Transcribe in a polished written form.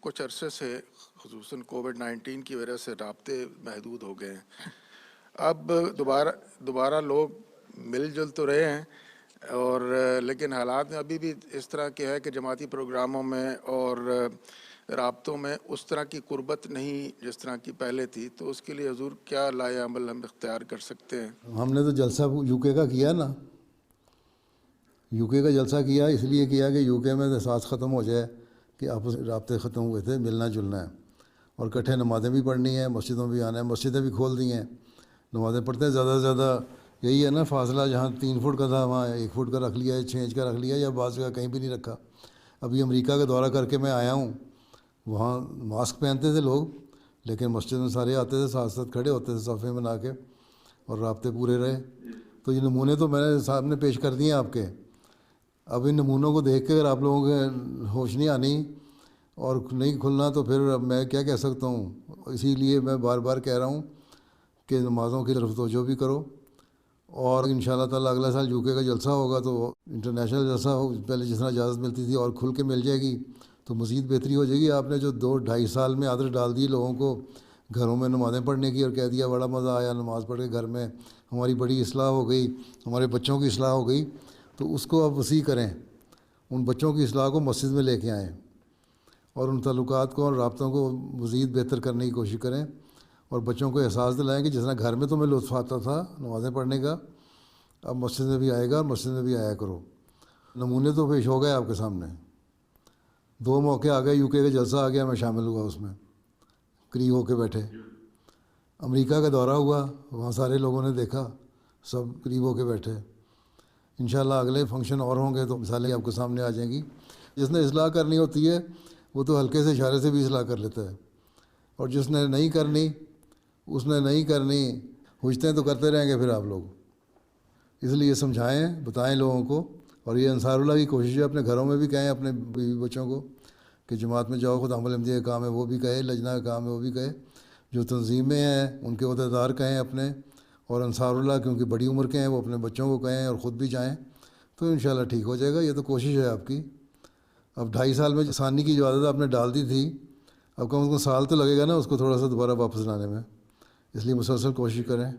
کچھ عرصے سے خصوصاً کووڈ-19 کی وجہ سے رابطے محدود ہو گئے ہیں. اب دوبارہ لوگ مل جل تو رہے ہیں اور لیکن حالات میں ابھی بھی اس طرح کے ہے کہ جماعتی پروگراموں میں اور رابطوں میں اس طرح کی قربت نہیں جس طرح کی پہلے تھی. تو اس کے لیے حضور کیا لائے عمل ہم اختیار کر سکتے ہیں؟ ہم نے تو جلسہ یو کے کا کیا نا. یو کے کا جلسہ کیا اس لیے کیا کہ یو کے میں احساس ختم ہو جائے کہ آپس رابطے ختم ہوئے تھے, ملنا جلنا ہے اور اکٹھے نمازیں بھی پڑھنی ہیں, مسجدوں بھی آنا ہے. مسجدیں بھی کھول دی ہیں, نمازیں پڑھتے ہیں. زیادہ سے زیادہ یہی ہے نا فاصلہ, جہاں 3 فٹ کا تھا وہاں 1 فٹ کا رکھ لیا ہے, 6 انچ کا رکھ لیا ہے, یا بعض جگہ کہیں بھی نہیں رکھا. ابھی امریکہ کا دورہ کر کے میں آیا ہوں, وہاں ماسک پہنتے تھے لوگ لیکن مسجد میں سارے آتے تھے, ساتھ ساتھ کھڑے ہوتے تھے صفیں بنا کے اور رابطے پورے رہے. تو یہ نمونے تو میں نے سامنے پیش کر دیے آپ کے. اب ان نمونوں کو دیکھ کے اگر آپ لوگوں کے ہوش نہیں آنی اور نہیں کھلنا تو پھر اب میں کیا کہہ سکتا ہوں. اسی لیے میں بار بار کہہ رہا ہوں کہ نمازوں کی طرف توجہ بھی کرو. اور انشاءاللہ تعالیٰ اگلا سال یو کے کا جلسہ ہوگا تو انٹرنیشنل جلسہ ہو, پہلے جس طرح اجازت ملتی تھی اور کھل کے مل جائے گی تو مزید بہتری ہو جائے گی. آپ نے جو 2-2.5 سال میں عادت ڈال دی لوگوں کو گھروں میں نمازیں پڑھنے کی اور کہہ دیا بڑا مزہ آیا نماز پڑھ کے گھر میں, ہماری بڑی اصلاح ہو گئی, ہمارے بچوں کی اصلاح ہو گئی, تو اس کو اب وسیع کریں. ان بچوں کی اصلاح کو مسجد میں لے کے آئیں اور ان تعلقات کو اور رابطوں کو مزید بہتر کرنے کی کوشش کریں اور بچوں کو احساس دلائیں کہ جس طرح گھر میں تمہیں لطف آتا تھا نمازیں پڑھنے کا, اب مسجد میں بھی آئے گا اور مسجد میں بھی آیا کرو. نمونے تو پیش ہو گئے آپ کے سامنے. 2 موقع آ گئے, یو کے کا جلسہ آ گیا, میں شامل ہوا اس میں, قریب ہو کے بیٹھے. امریکہ کا دورہ ہوا, وہاں سارے لوگوں نے دیکھا, سب قریب ہو کے بیٹھے. انشاءاللہ اگلے فنکشن اور ہوں گے تو مثالیں آپ کے سامنے آ جائیں گی. جس نے اصلاح کرنی ہوتی ہے وہ تو ہلکے سے اشارے سے بھی اصلاح کر لیتا ہے, اور جس نے نہیں کرنی اس نے نہیں کرنی, ہوجتیں تو کرتے رہیں گے پھر آپ لوگ. اس لیے سمجھائیں, بتائیں لوگوں کو. اور یہ انصار اللہ کی کوشش ہے, اپنے گھروں میں بھی کہیں اپنے بیوی بچوں کو کہ جماعت میں جاؤ, خود عمل احمدیہ کا کام ہے وہ بھی کہے, لجنہ کا کام ہے وہ بھی کہے, جو تنظیمیں ہیں ان کے عہدیدار کہیں اپنے, اور انصار اللہ کیونکہ بڑی عمر کے ہیں وہ اپنے بچوں کو کہیں اور خود بھی جائیں, تو انشاءاللہ ٹھیک ہو جائے گا. یہ تو کوشش ہے آپ کی. اب 2.5 سال میں آسانی کی جو عادت آپ نے ڈال دی تھی, اب کم از کم سال تو لگے گا نا اس کو تھوڑا سا دوبارہ واپس لانے میں. اس لیے مسلسل کوشش کریں.